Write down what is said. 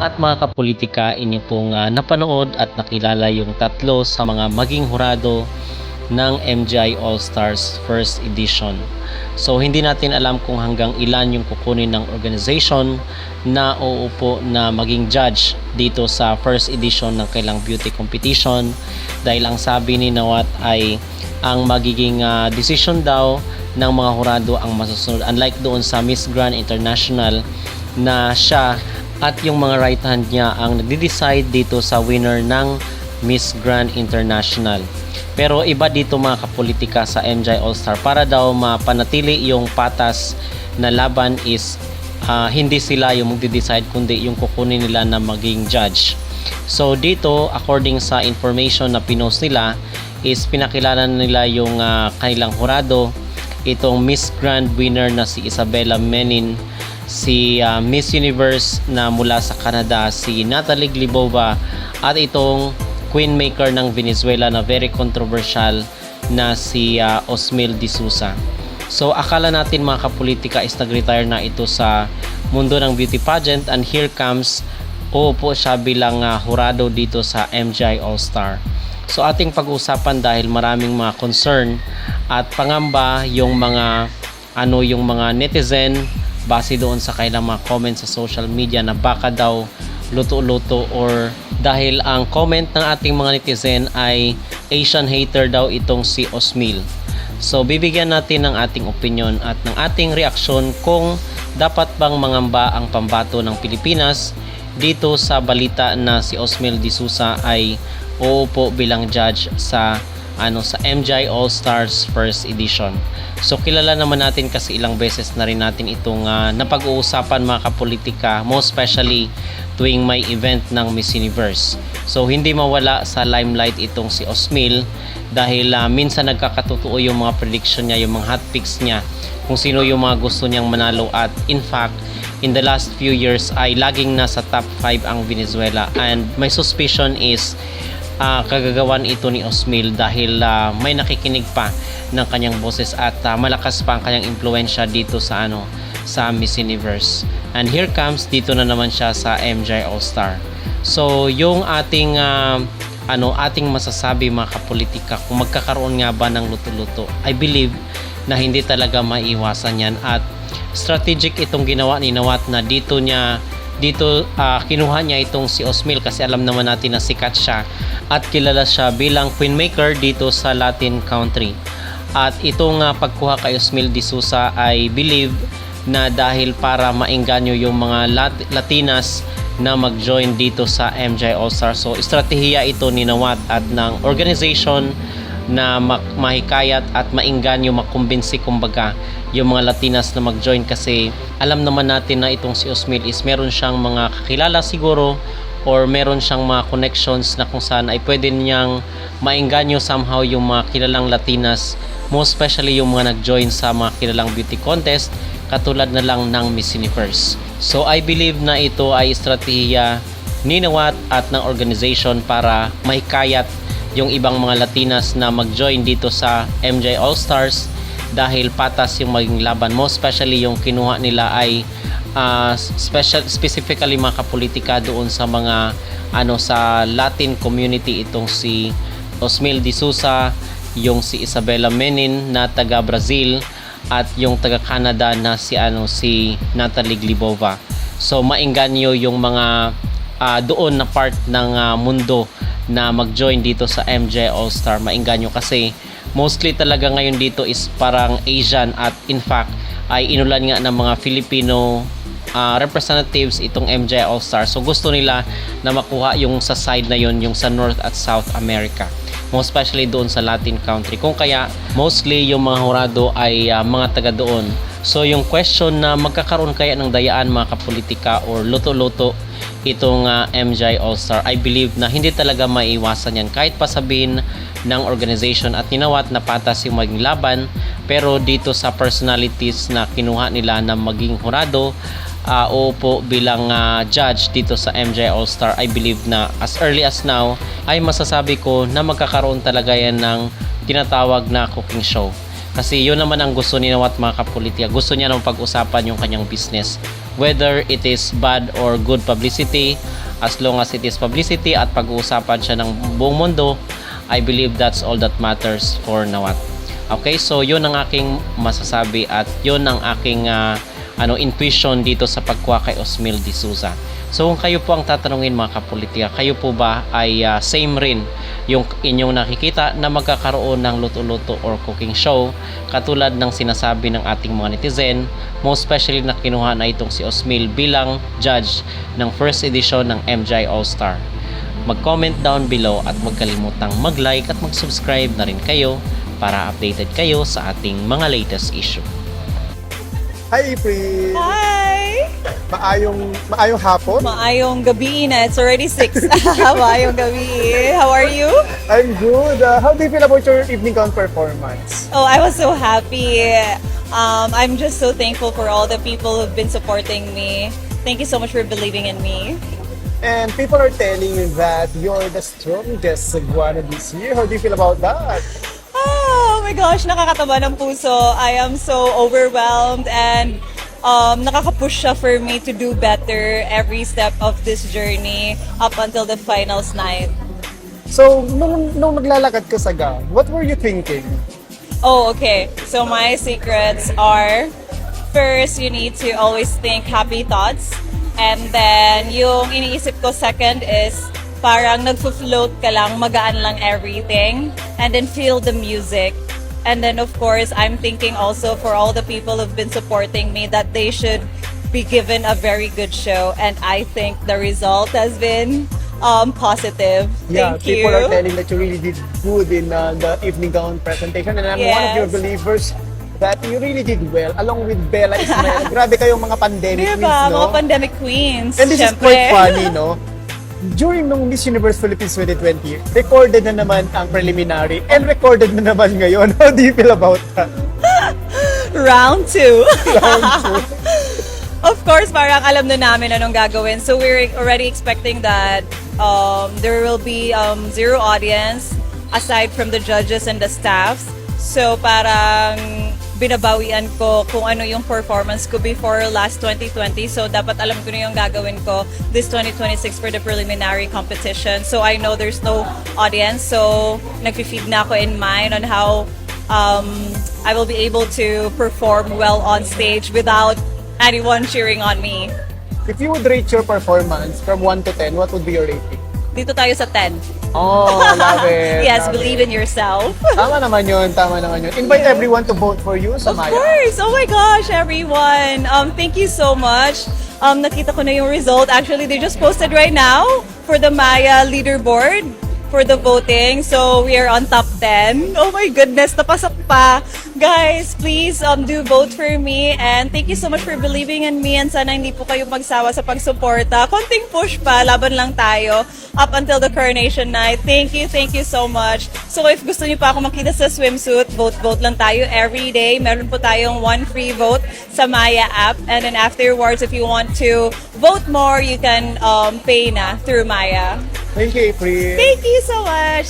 At mga kapolitika, inyo pong napanood at nakilala yung tatlo sa mga maging hurado ng MGI All-Stars First Edition. So hindi natin alam kung hanggang ilan yung kukunin ng organization na uupo na maging judge dito sa first edition ng kailang beauty competition, dahil ang sabi ni Nawat ay ang magiging decision daw ng mga hurado ang masusunod, unlike doon sa Miss Grand International na siya at yung mga right hand niya ang nagde-decide dito sa winner ng Miss Grand International. Pero iba dito mga kapolitika sa MGI All-Star, para daw mapanatili yung patas na laban is hindi sila yung magde-decide kundi yung kukunin nila na maging judge. So dito, according sa information na pinost nila, is pinakilala nila yung kanilang hurado, itong Miss Grand winner na si Isabella Menin, si Miss Universe na mula sa Canada si Natalie Glebova, at itong Queen Maker ng Venezuela na very controversial na si Osmil De Sousa. So akala natin mga kapolitika is nag-retire na ito sa mundo ng beauty pageant, and here comes uupo siya bilang hurado dito sa MGI All-Star. So ating pag-usapan dahil maraming mga concern at pangamba yung mga netizen base doon sa kailang mga comments sa social media na baka daw luto-luto, or dahil ang comment ng ating mga netizen ay Asian hater daw itong si Osmil. So bibigyan natin ng ating opinion at ng ating reaksyon kung dapat bang mangamba ang pambato ng Pilipinas dito sa balita na si Osmil De Sousa ay uupo bilang judge sa MGI All-Stars First Edition. So kilala naman natin kasi ilang beses na rin natin itong napag-uusapan mga kapolitika, most especially tuwing may event ng Miss Universe. So hindi mawala sa limelight itong si Osmil dahil minsan nagkakatotoo yung mga prediction niya, yung mga hot picks niya, kung sino yung mga gusto niyang manalo, at in fact in the last few years ay laging nasa top 5 ang Venezuela, and my suspicion is kagagawan ito ni Osmil dahil may nakikinig pa ng kanyang boses at malakas pa ang kanyang impluensya dito sa Miss Universe. And here comes dito na naman siya sa MGI All-Star. So yung ating ating masasabi mga kapolitika kung magkakaroon nga ba ng luto-luto, I believe na hindi talaga maiwasan yan, at strategic itong ginawa ni Nawat na dito kinuha niya itong si Osmil kasi alam naman natin na sikat siya at kilala siya bilang Queen Maker dito sa Latin country. At itong pagkuha kay Osmil De Sousa, I believe na dahil para maengganyo yung mga Latinas na mag-join dito sa MGI All-Star. So estratehiya ito ni Nawat at ng organization na mahikayat at maengganyo, makumbinsi kumbaga yung mga Latinas na mag-join, kasi alam naman natin na itong si Osmil is meron siyang mga kakilala siguro, or meron siyang mga connections na kung saan ay pwede niyang maengganyo somehow yung mga kilalang Latinas, most especially yung mga nag-join sa mga kilalang beauty contest katulad na lang ng Miss Universe. So I believe na ito ay estratehiya ni Nawat at ng organization para mahikayat yung ibang mga Latinas na mag-join dito sa MGI All-Stars, dahil patas yung maging laban, most especially yung kinuha nila ay specifically mga kapolitika doon sa mga sa Latin community, itong si Osmil De Sousa, yung si Isabella Menin na taga Brazil, at yung taga Canada na si Natalie Glebova. So maengganyo yung mga doon na part ng mundo na mag-join dito sa MGI All-Star. Maengganyo kasi mostly talaga ngayon dito is parang Asian, at in fact ay inulan nga ng mga Filipino representatives itong MGI All-Star. So gusto nila na makuha yung sa side na yun, yung sa North at South America, most especially doon sa Latin country, kung kaya mostly yung mga hurado ay mga taga doon. So yung question na magkakaroon kaya ng dayaan mga kapolitika or luto-luto itong MGI All-Star, I believe na hindi talaga maiwasan yan, kahit pa sabihin ng organization at ninawat na patas yung maging laban. Pero dito sa personalities na kinuha nila na maging hurado uupo bilang judge dito sa MGI All-Star, I believe na as early as now ay masasabi ko na magkakaroon talaga yan ng tinatawag na cooking show. Kasi yun naman ang gusto ni Nawat mga kapolitika. Gusto niya nang pag-usapan yung kanyang business whether it is bad or good publicity, as long as it is publicity at pag-uusapan siya ng buong mundo, I believe that's all that matters for Nawat. Okay, so yun ang aking masasabi at yun ang aking intuition dito sa pagkuha kay Osmeal D'Souza. So kung kayo po ang tatanungin mga kapolitika, kayo po ba ay same rin yung inyong nakikita na magkakaroon ng luto-luto or cooking show katulad ng sinasabi ng ating mga netizen, most especially na kinuha na itong si Osmeal bilang judge ng first edition ng MGI All-Star. Mag-comment down below at huwag kalimutang mag-like at mag-subscribe na rin kayo para updated kayo sa ating mga latest issue. Hi, April! Hi! Maayong hapon. Maayong gabi na. It's already 6. Maayong gabi. How are you? I'm good. How do you feel about your evening gown performance? Oh, I was so happy. I'm just so thankful for all the people who've been supporting me. Thank you so much for believing in me. And people are telling you that you're the strongest Cebuano this year. How do you feel about that? Oh my gosh, nakakataba ng puso. I am so overwhelmed and nakaka-push siya for me to do better every step of this journey up until the finals night. So, nung naglalakad ka sa gown, what were you thinking? Oh, okay. So my secrets are, first, you need to always think happy thoughts. And then, yung iniisip ko second is, parang nagfo-float ka lang, magaan lang everything. And then feel the music. And then, of course, I'm thinking also for all the people who've been supporting me that they should be given a very good show. And I think the result has been positive. Yeah, Thank you. people are telling that you really did good in the evening gown presentation. And I'm one of your Yes. believers that you really did well along with Bella Ismael. Grabe kayong mga pandemic Diba? queens, no? Mga pandemic queens. And this is syempre. quite funny, no? During nung Miss Universe Philippines 2020, recorded na naman ang preliminary and recorded na naman ngayon. How do you feel about that? Round 2. Of course, parang alam na namin anong gagawin. So we're already expecting that there will be zero audience aside from the judges and the staffs. So parang binabawian ko kung ano yung performance ko before last 2020. So dapat alam ko na yung gagawin ko this 2026 for the preliminary competition. So I know there's no audience. So nag-feed na ako in mind on how I will be able to perform well on stage without anyone cheering on me. If you would rate your performance from 1 to 10, what would be your rating? Dito tayo sa 10. Oh, love it. Yes, love believe it. in yourself. Tama naman yun, tama naman yun. Invite everyone to vote for you sa Of Maya. course! Oh my gosh, everyone! Thank you so much. Nakita ko na yung result. Actually, they just posted right now for the Maya leaderboard for the voting. So, we are on top 10. Oh my goodness, napasok pa. Guys, please do vote for me. And thank you so much for believing in me. And sana hindi po kayo magsawa sa pagsuporta. Konting push pa, laban lang tayo up until the coronation night. Thank you so much. So if gusto niyo pa ako makita sa swimsuit, vote lang tayo every day. Meron po tayong 1 free vote sa Maya app. And then afterwards, if you want to vote more, you can pay na through Maya. Thank you, April. Thank you so much.